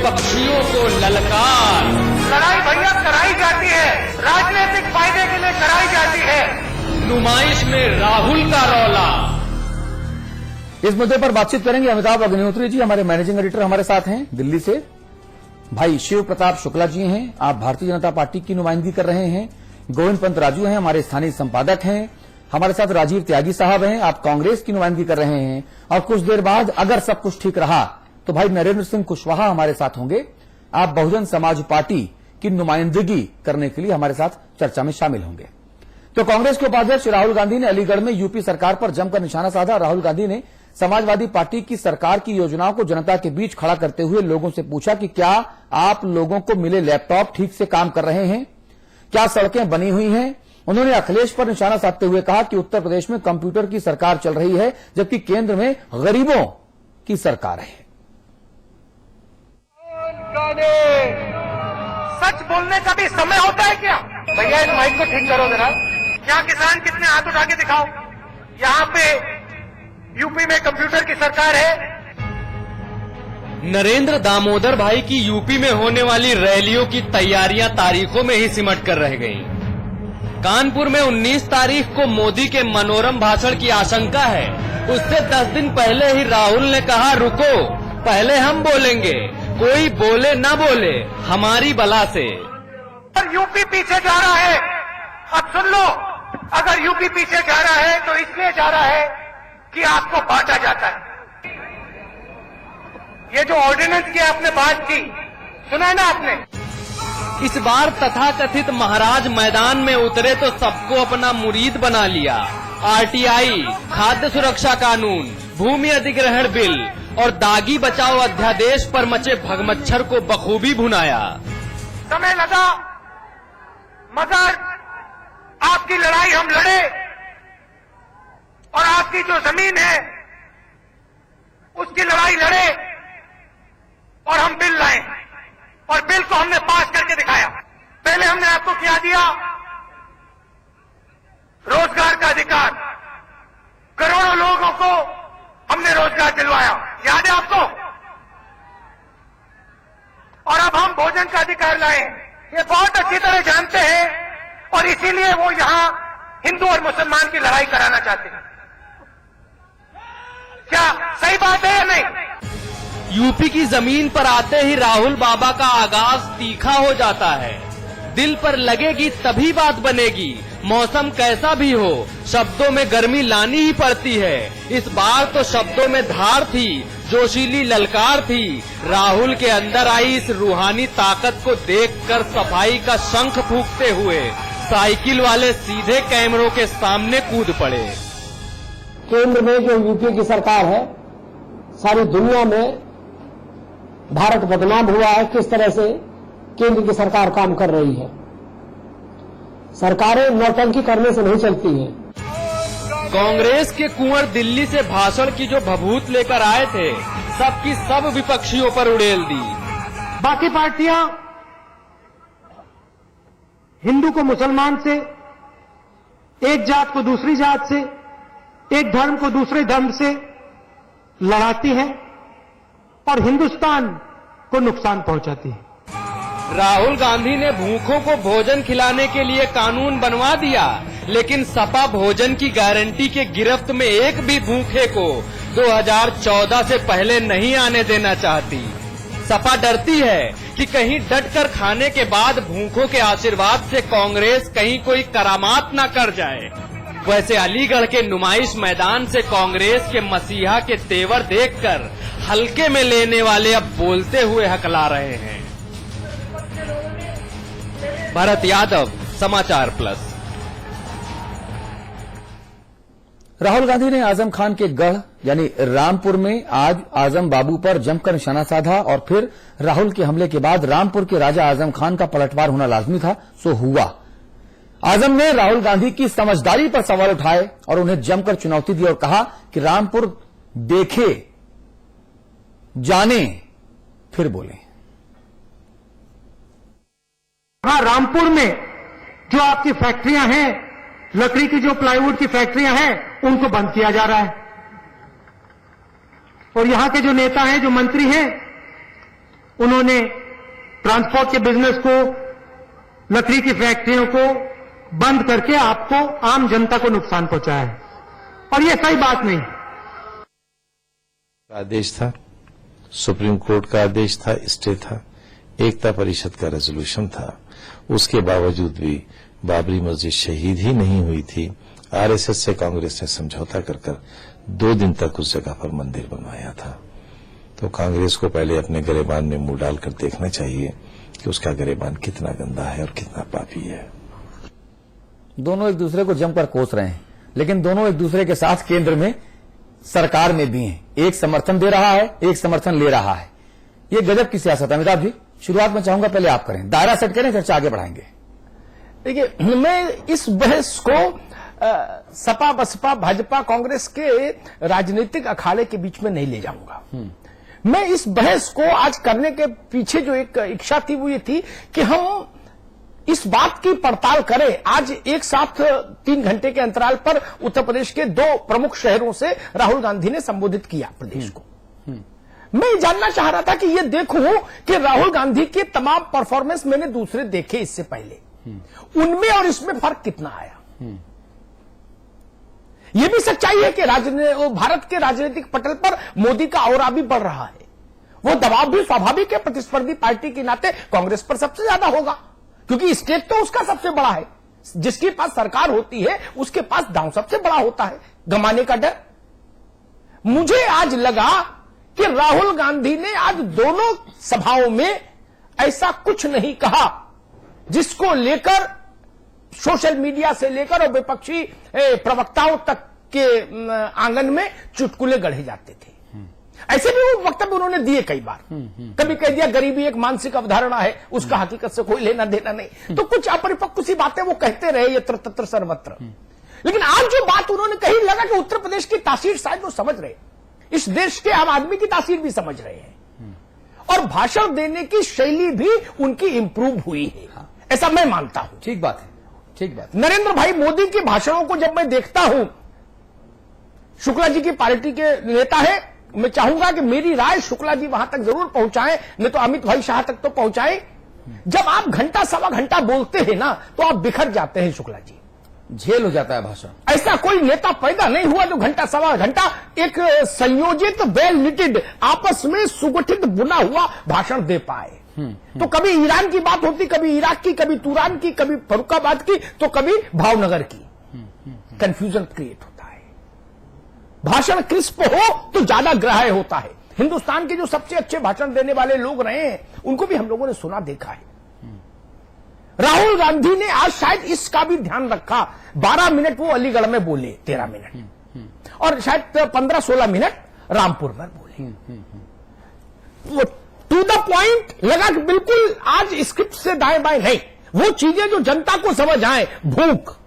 विपक्षियों को ललकार। लड़ाई भैया कराई जाती है, राजनीतिक फायदे के लिए कराई जाती है। नुमाइश में राहुल का रौला। इस मुद्दे पर बातचीत करेंगे अमिताभ अग्निहोत्री जी, हमारे मैनेजिंग एडिटर हमारे साथ हैं दिल्ली से। भाई शिव प्रताप शुक्ला जी हैं, आप भारतीय जनता पार्टी की नुमाइंदगी कर रहे हैं। गोविंद पंत राजू हैं, हमारे स्थानीय संपादक हैं। हमारे साथ राजीव त्यागी साहब हैं, आप कांग्रेस की नुमाइंदगी कर रहे हैं। और कुछ देर बाद अगर सब कुछ ठीक रहा तो भाई नरेंद्र सिंह कुशवाहा हमारे साथ होंगे, आप बहुजन समाज पार्टी की नुमाइंदगी करने के लिए हमारे साथ चर्चा में शामिल होंगे। तो कांग्रेस के उपाध्यक्ष राहुल गांधी ने अलीगढ़ में यूपी सरकार पर जमकर निशाना साधा। राहुल गांधी ने समाजवादी पार्टी की सरकार की योजनाओं को जनता के बीच खड़ा करते हुए लोगों से पूछा कि क्या आप लोगों को मिले लैपटॉप ठीक से काम कर रहे हैं, क्या सड़कें बनी हुई हैं। उन्होंने अखिलेश पर निशाना साधते हुए कहा कि उत्तर प्रदेश में कंप्यूटर की सरकार चल रही है जबकि केंद्र में गरीबों की सरकार है। सच बोलने का भी समय होता है क्या? भैया इस माइक को ठीक करो जरा। क्या किसान कितने हाथ उठा के दिखाओ। यहाँ पे यूपी में कंप्यूटर की सरकार है। नरेंद्र दामोदर भाई की यूपी में होने वाली रैलियों की तैयारियां तारीखों में ही सिमट कर रह गईं। कानपुर में 19 तारीख को मोदी के मनोरम भाषण की आशंका है। उससे 10 दिन पहले ही राहुल ने कहा रुको, पहले हम बोलेंगे, कोई बोले ना बोले, हमारी बला से। पर यूपी पीछे जा रहा है। अब सुन लो, अगर यूपी पीछे जा रहा है तो इसलिए जा रहा है कि आपको बांटा जाता है। ये जो ऑर्डिनेंस की आपने बात की, सुना है ना आपने? इस बार तथाकथित महाराज मैदान में उतरे तो सबको अपना मुरीद बना लिया। आरटीआई, खाद्य सुरक्षा कानून, भूमि अधिग्रहण बिल और दागी बचाओ अध्यादेश पर मचे भगमच्छर को बखूबी भुनाया। समय लगा मगर आपकी लड़ाई हम लड़े और आपकी जो जमीन है उसकी लड़ाई लड़े और हम बिल लाए और बिल को हमने पास करके दिखाया। पहले हमने आपको क्या दिया? रोजगार का अधिकार। करोड़ों लोगों को हमने रोजगार दिलवाया, याद है आपको? और अब हम भोजन का अधिकार लाए। ये बहुत अच्छी तरह जानते हैं और इसीलिए वो यहां हिंदू और मुसलमान की लड़ाई कराना चाहते हैं। क्या सही बात है या नहीं? यूपी की जमीन पर आते ही राहुल बाबा का आगाज तीखा हो जाता है। दिल पर लगेगी तभी बात बनेगी, मौसम कैसा भी हो, शब्दों में गर्मी लानी ही पड़ती है। इस बार तो शब्दों में धार थी, जोशीली ललकार थी। राहुल के अंदर आई इस रूहानी ताकत को देखकर सफाई का शंख फूंकते हुए साइकिल वाले सीधे कैमरों के सामने कूद पड़े। केंद्र में जो यूपी की सरकार है, सारी दुनिया में भारत बदनाम हुआ है किस तरह से केंद्र की सरकार काम कर रही है। सरकारें नौटंकी करने से नहीं चलती हैं। कांग्रेस के कुंवर दिल्ली से भाषण की जो भभूत लेकर आए थे, सबकी सब विपक्षियों पर उड़ेल दी। बाकी पार्टियां हिंदू को मुसलमान से, एक जात को दूसरी जात से, एक धर्म को दूसरे धर्म से लड़ाती है और हिंदुस्तान को नुकसान पहुंचाती है। राहुल गांधी ने भूखों को भोजन खिलाने के लिए कानून बनवा दिया, लेकिन सपा भोजन की गारंटी के गिरफ्त में एक भी भूखे को 2014 से पहले नहीं आने देना चाहती। सपा डरती है कि कहीं डटकर खाने के बाद भूखों के आशीर्वाद से कांग्रेस कहीं कोई करामात न कर जाए। वैसे अलीगढ़ के नुमाइश मैदान से कांग्रेस के मसीहा के तेवर देखकर हल्के में लेने वाले अब बोलते हुए हकला रहे हैं। भरत यादव, समाचार प्लस। राहुल गांधी ने आजम खान के गढ़ यानी रामपुर में आज आजम बाबू पर जमकर निशाना साधा और फिर राहुल के हमले के बाद रामपुर के राजा आजम खान का पलटवार होना लाजमी था, सो हुआ। आजम ने राहुल गांधी की समझदारी पर सवाल उठाए और उन्हें जमकर चुनौती दी और कहा कि रामपुर देखे, जाने, फिर बोले। हाँ, रामपुर में जो आपकी फैक्ट्रियां हैं, लकड़ी की जो प्लाईवुड की फैक्ट्रियां हैं, उनको बंद किया जा रहा है। और यहां के जो नेता हैं, जो मंत्री हैं, उन्होंने ट्रांसपोर्ट के बिजनेस को, लकड़ी की फैक्ट्रियों को बंद करके आपको, आम जनता को नुकसान पहुंचाया है, और यह सही बात नहीं। आदेश था, सुप्रीम कोर्ट का आदेश था, स्टे था, एकता परिषद का रेजोल्यूशन था, उसके बावजूद भी बाबरी मस्जिद शहीद ही नहीं हुई थी। आरएसएस से कांग्रेस ने समझौता कर 2 दिन तक उस जगह पर मंदिर बनवाया था। तो कांग्रेस को पहले अपने गरेबान में मुंह डालकर देखना चाहिए कि उसका गरेबान कितना गंदा है और कितना पापी है। दोनों एक दूसरे को जमकर कोस रहे हैं, लेकिन दोनों एक दूसरे के साथ केंद्र में, सरकार में भी हैं। एक समर्थन दे रहा है, एक समर्थन ले रहा है। ये गजब की सियासत है। अमिताभ जी, शुरुआत में चाहूंगा पहले आप करें, दायरा सेट करें, चर्चा आगे बढ़ाएंगे। देखिए, मैं इस बहस को सपा बसपा भाजपा कांग्रेस के राजनीतिक अखाड़े के बीच में नहीं ले जाऊंगा। मैं इस बहस को आज करने के पीछे जो एक इच्छा थी वो ये थी कि हम इस बात की पड़ताल करें। आज एक साथ 3 घंटे के अंतराल पर उत्तर प्रदेश के 2 प्रमुख शहरों से राहुल गांधी ने संबोधित किया प्रदेश को। मैं ये जानना चाह रहा था कि ये देखूं कि राहुल गांधी के तमाम परफॉर्मेंस मैंने दूसरे देखे इससे पहले, उनमें और इसमें फर्क कितना आया। यह भी सच्चाई है कि भारत के राजनीतिक पटल पर मोदी का औरा भी बढ़ रहा है। वो दबाव भी स्वाभाविक है, प्रतिस्पर्धी पार्टी के नाते कांग्रेस पर सबसे ज्यादा होगा, क्योंकि स्टेट तो उसका सबसे बड़ा है। जिसके पास सरकार होती है उसके पास दांव सबसे बड़ा होता है, गंवाने का डर। मुझे आज लगा कि राहुल गांधी ने आज दोनों सभाओं में ऐसा कुछ नहीं कहा जिसको लेकर सोशल मीडिया से लेकर और विपक्षी प्रवक्ताओं तक के आंगन में चुटकुले गढ़े जाते थे। ऐसे भी वो वक्तव्य उन्होंने दिए कई बार। कभी कह दिया गरीबी एक मानसिक अवधारणा है, उसका हकीकत से कोई लेना देना नहीं। तो कुछ अपरिपक्व सी बातें वो कहते रहे यत्र तत्र सर्वत्र। लेकिन आज जो बात उन्होंने कही, लगा कि उत्तर प्रदेश की तासीर शायद वो समझ रहे, इस देश के आम आदमी की तासीर भी समझ रहे हैं, और भाषण देने की शैली भी उनकी इंप्रूव हुई है, ऐसा मैं मानता हूं। ठीक बात है, ठीक बात। नरेंद्र भाई मोदी के भाषणों को जब मैं देखता हूं, शुक्ला जी की पार्टी के नेता है, मैं चाहूंगा कि मेरी राय शुक्ला जी वहां तक जरूर पहुंचाएं, नहीं तो अमित भाई शाह तक तो पहुंचाएं। जब आप घंटा सवा घंटा बोलते हैं ना, तो आप बिखर जाते हैं शुक्ला जी, झेल हो जाता है भाषण। ऐसा कोई नेता पैदा नहीं हुआ जो घंटा सवा घंटा एक संयोजित, वेल निटेड, आपस में सुगठित बुना हुआ भाषण दे पाए। तो कभी ईरान की बात होती, कभी इराक की, कभी तुरान की, कभी फर्रुखाबाद की, तो कभी भावनगर की। कंफ्यूजन क्रिएट होता है। भाषण क्रिस्प हो तो ज्यादा ग्राह्य होता है। हिंदुस्तान के जो सबसे अच्छे भाषण देने वाले लोग रहे हैं, उनको भी हम लोगों ने सुना देखा है। राहुल गांधी ने आज शायद इसका भी ध्यान रखा। 12 मिनट वो अलीगढ़ में बोले, 13 मिनट, और शायद 15-16 मिनट रामपुर में बोले। वो टू द पॉइंट लगा कि बिल्कुल आज स्क्रिप्ट से दाएं बाएं नहीं, वो चीजें जो जनता को समझ आए, भूख।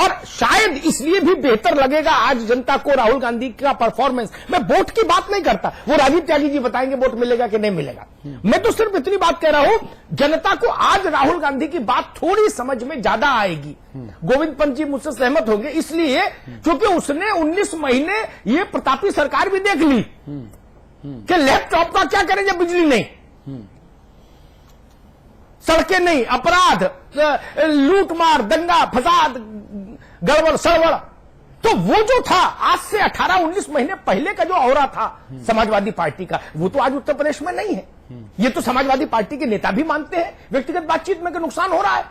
और शायद इसलिए भी बेहतर लगेगा आज जनता को राहुल गांधी का परफॉर्मेंस। मैं वोट की बात नहीं करता, वो राजीव त्यागी जी बताएंगे वोट मिलेगा कि नहीं मिलेगा। मैं तो सिर्फ इतनी बात कह रहा हूं, जनता को आज राहुल गांधी की बात थोड़ी समझ में ज्यादा आएगी। गोविंद पंत जी मुझसे सहमत होंगे, इसलिए क्योंकि उसने 19 महीने ये प्रतापी सरकार भी देख ली कि लैपटॉप का क्या करें जब बिजली नहीं, सड़कें नहीं, अपराध, लूटमार, दंगा फसाद, गड़बड़ सड़बड़। तो वो जो था आज से 18-19 महीने पहले का जो औरा था समाजवादी पार्टी का, वो तो आज उत्तर प्रदेश में नहीं है। ये तो समाजवादी पार्टी के नेता भी मानते हैं, व्यक्तिगत बातचीत में नुकसान हो रहा है।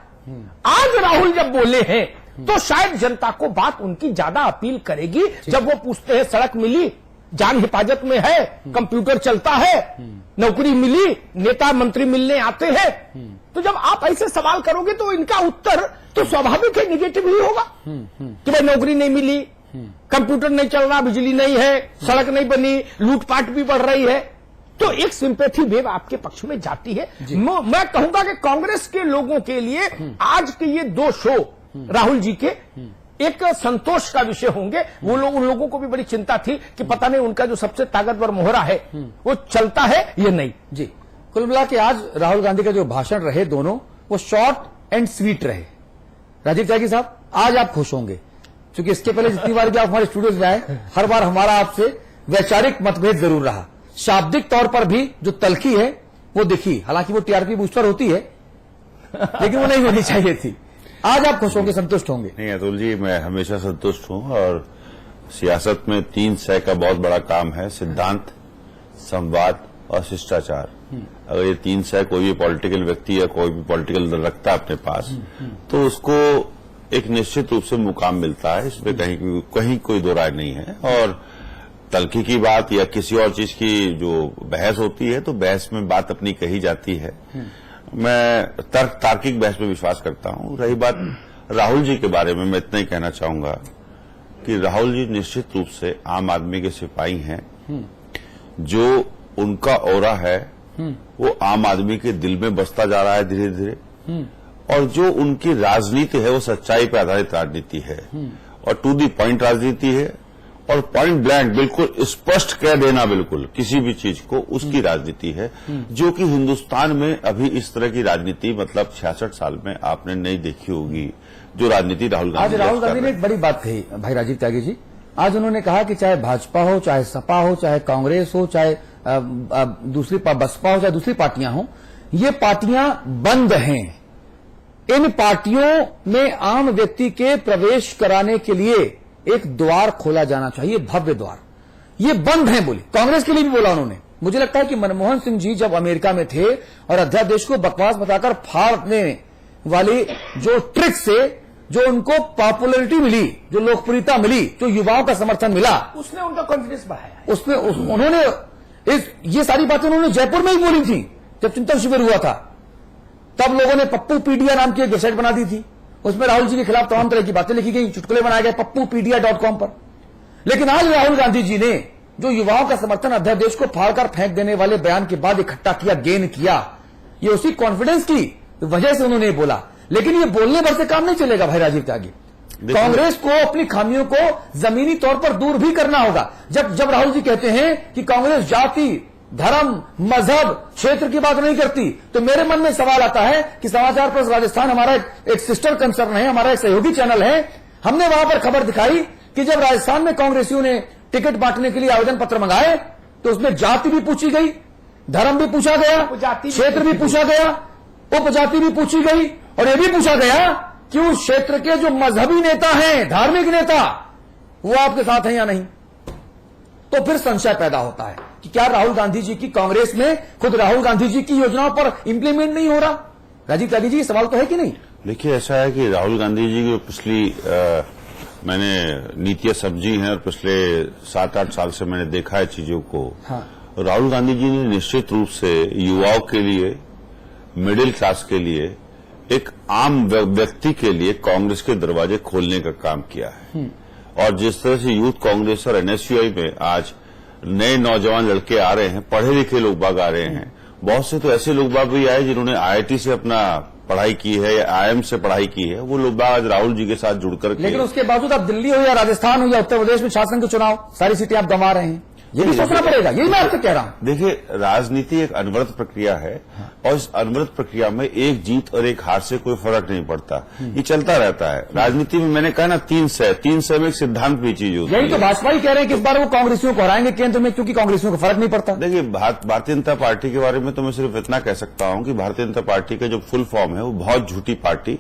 आज राहुल जब बोले हैं तो शायद जनता को बात उनकी ज्यादा अपील करेगी। जब वो पूछते हैं सड़क मिली, जान हिफाजत में है, कंप्यूटर चलता है, नौकरी मिली, नेता मंत्री मिलने आते हैं, तो जब आप ऐसे सवाल करोगे तो इनका उत्तर तो स्वाभाविक है निगेटिव ही होगा कि भाई नौकरी नहीं मिली, कंप्यूटर नहीं चल रहा, बिजली नहीं है, सड़क नहीं बनी, लूटपाट भी बढ़ रही है। तो एक सिंपैथी वेव आपके पक्ष में जाती है। मैं कहूंगा कि कांग्रेस के लोगों के लिए आज के ये 2 शो राहुल जी के एक संतोष का विषय होंगे। वो लोग, उन लोगों को भी बड़ी चिंता थी कि पता नहीं उनका जो सबसे ताकतवर मोहरा है वो चलता है या नहीं। जी, कुल मिला के आज राहुल गांधी का जो भाषण रहे दोनों, वो शॉर्ट एंड स्वीट रहे। राजीव त्यागी साहब, आज आप खुश होंगे, क्योंकि इसके पहले जितनी बार भी आप हमारे स्टूडियोज में आए, हर बार हमारा आपसे वैचारिक मतभेद जरूर रहा। शाब्दिक तौर पर भी जो तलखी है वो दिखी, हालांकि वो टीआरपी बूस्टर होती है लेकिन वो नहीं होनी चाहिए थी। आज आप खुश होंगे, संतुष्ट होंगे? नहीं अतुल जी, मैं हमेशा संतुष्ट हूं और सियासत में 3 सै का बहुत बड़ा काम है, सिद्धांत, संवाद और शिष्टाचार। अगर ये 3 सै कोई भी पॉलिटिकल व्यक्ति या कोई भी पॉलिटिकल दल रखता है अपने पास, तो उसको एक निश्चित रूप से मुकाम मिलता है, इसमें कहीं कोई दो राय नहीं है। और तलखी की बात या किसी और चीज की जो बहस होती है, तो बहस में बात अपनी कही जाती है। मैं तार्किक बहस में विश्वास करता हूं। रही बात राहुल जी के बारे में, मैं इतना ही कहना चाहूंगा कि राहुल जी निश्चित रूप से आम आदमी के सिपाही हैं। जो उनका ऑरा है वो आम आदमी के दिल में बसता जा रहा है धीरे धीरे, और जो उनकी राजनीति है वो सच्चाई पर आधारित राजनीति है और टू दी पॉइंट राजनीति है, और पॉइंट ब्लैंक बिल्कुल स्पष्ट कह देना बिल्कुल किसी भी चीज को, उसकी राजनीति है, जो कि हिंदुस्तान में अभी इस तरह की राजनीति मतलब 66 साल में आपने नहीं देखी होगी, जो राजनीति राहुल गांधी। आज राहुल गांधी ने एक बड़ी बात कही भाई राजीव त्यागी जी। आज उन्होंने कहा कि चाहे भाजपा हो, चाहे सपा हो, चाहे कांग्रेस हो, चाहे दूसरी बसपा हो, चाहे दूसरी पार्टियां हो, ये पार्टियां बंद हैं। इन पार्टियों में आम व्यक्ति के प्रवेश कराने के लिए एक द्वार खोला जाना चाहिए, भव्य द्वार। ये बंद है बोली, कांग्रेस के लिए भी बोला उन्होंने। मुझे लगता है कि मनमोहन सिंह जी जब अमेरिका में थे और अध्यादेश को बकवास बताकर फाड़ने वाली जो ट्रिक से जो उनको पॉपुलैरिटी मिली, जो लोकप्रियता मिली, जो युवाओं का समर्थन मिला, उसने उनका कॉन्फिडेंस बढ़ाया। उसमें उन्होंने ये सारी बातें उन्होंने जयपुर में ही बोली थी जब चिंतन शिविर हुआ था। तब लोगों ने पप्पू पीडिया नाम की एक वेबसाइट बना दी थी, उसमें राहुल जी के खिलाफ तमाम तरह की बातें लिखी गई, चुटकुले बनाए गए पप्पूपीडिया.com पर। लेकिन आज राहुल गांधी जी ने जो युवाओं का समर्थन अध्यादेश को फाड़कर फेंक देने वाले बयान के बाद इकट्ठा किया, गेन किया, ये उसी कॉन्फिडेंस की वजह से उन्होंने बोला। लेकिन ये बोलने भर से काम नहीं चलेगा भाई राजीव त्यागी। कांग्रेस को अपनी खामियों को जमीनी तौर पर दूर भी करना होगा। जब राहुल जी कहते हैं कि कांग्रेस जाति, धर्म, मजहब, क्षेत्र की बात नहीं करती, तो मेरे मन में सवाल आता है कि समाचार प्लस राजस्थान हमारा एक सिस्टर कंसर्न है, हमारा एक सहयोगी चैनल है। हमने वहां पर खबर दिखाई कि जब राजस्थान में कांग्रेसियों ने टिकट बांटने के लिए आवेदन पत्र मंगाए, तो उसमें जाति भी पूछी गई, धर्म भी पूछा गया, क्षेत्र भी पूछा गया, उपजाति भी पूछी गई, और यह भी पूछा गया कि उस क्षेत्र के जो मजहबी नेता हैं, धार्मिक नेता, वो आपके साथ हैं या नहीं। तो फिर संशय पैदा होता है कि क्या राहुल गांधी जी की कांग्रेस में खुद राहुल गांधी जी की योजनाओं पर इंप्लीमेंट नहीं हो रहा। राजीव त्यागी जी, सवाल तो है कि नहीं? देखिए, ऐसा है कि राहुल गांधी जी की पिछली मैंने नीतियां समझी हैं और पिछले 7-8 साल से मैंने देखा है चीजों को। हाँ। राहुल गांधी जी ने निश्चित रूप से युवाओं के लिए, मिडिल क्लास के लिए, एक आम व्यक्ति के लिए कांग्रेस के दरवाजे खोलने का काम किया है। और जिस तरह से यूथ कांग्रेस और एनएसयूआई में आज नए नौजवान लड़के आ रहे हैं, पढ़े लिखे लोग बाग आ रहे हैं, बहुत से तो ऐसे लोग बाग भी आए जिन्होंने आईआईटी से अपना पढ़ाई की है या आईएम से पढ़ाई की है, वो लोग बाग आज राहुल जी के साथ जुड़कर। लेकिन उसके बावजूद आप दिल्ली हो या राजस्थान हो या उत्तर प्रदेश में शासन के चुनाव, सारी सीटें आप गंवा रहे हैं, ये भी सोचना पड़ेगा। यही मैं आपसे कह रहा हूं। देखिए, राजनीति एक अनवरत प्रक्रिया है और इस अनवरत प्रक्रिया में एक जीत और एक हार से कोई फर्क नहीं पड़ता, ये चलता रहता है। राजनीति में मैंने कहा ना 3 सै में एक सिद्धांत भी चीज होती है। यही तो भाजपा ही कह रहे हैं कि इस बार वो कांग्रेसियों को हराएंगे केंद्र में, क्योंकि कांग्रेसियों को फर्क नहीं पड़ता। देखिए, भारतीय जनता पार्टी के बारे में तो मैं सिर्फ इतना कह सकता हूं कि भारतीय जनता पार्टी का जो फुल फॉर्म है वो बहुत झूठी पार्टी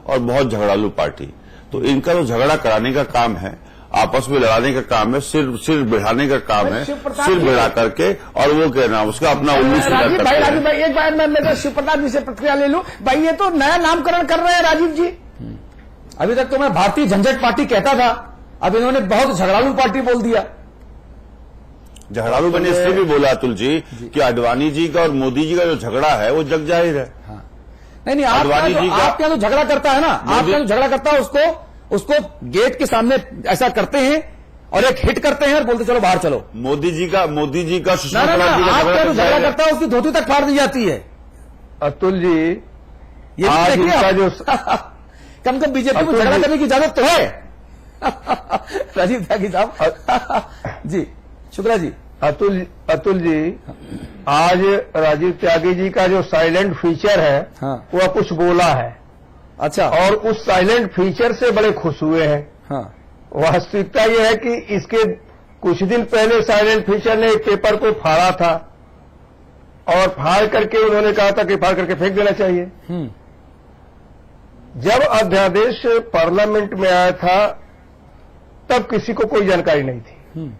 और बहुत झगड़ालू पार्टी। तो इनका तो झगड़ा कराने का काम है, आपस में लड़ाने का काम है, सिर बढ़ाने का काम है, सिर बढ़ा करके, और वो कहना उसका अपना उल्लू सीधा करते हैं। राजीव भाई, एक बार मैं शिव प्रताप जी से प्रतिक्रिया ले लूं। भाई, ये तो नया नामकरण कर रहे हैं राजीव जी। अभी तक तो मैं भारतीय झंझट पार्टी कहता था, अब इन्होंने बहुत झगड़ालू पार्टी बोल दिया। झगड़ालू मैंने इसलिए भी बोला अतुल जी कि अडवाणी जी का और मोदी जी का जो झगड़ा है वो जग जाहिर है। नहीं, आप क्या जो झगड़ा करता है ना, आप क्या जो झगड़ा करता है उसको गेट के सामने ऐसा करते हैं और एक हिट करते हैं और बोलते चलो बाहर चलो। मोदी जी का सुषमा ना, स्वराज जी का आप क्या जो झगड़ा है। करता है उसकी धोती तक फाड़ दी जाती है। अतुल जी, ये आज देखिए इनका जो कम कम बीजेपी को झगड़ा करने की इजाजत तो है। राजीव त्यागी साहब जी, शुक्ला जी। अतुल जी, आज राजीव त्यागी जी का जो साइलेंट फीचर है, हाँ। वह कुछ बोला है। अच्छा। और उस साइलेंट फीचर से बड़े खुश हुए हैं। हाँ। वास्तविकता यह है कि इसके कुछ दिन पहले साइलेंट फीचर ने एक पेपर को फाड़ा था और फाड़ करके उन्होंने कहा था कि फाड़ करके फेंक देना चाहिए। जब अध्यादेश पार्लियामेंट में आया था तब किसी को कोई जानकारी नहीं थी।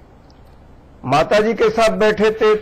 माताजी के साथ बैठे थे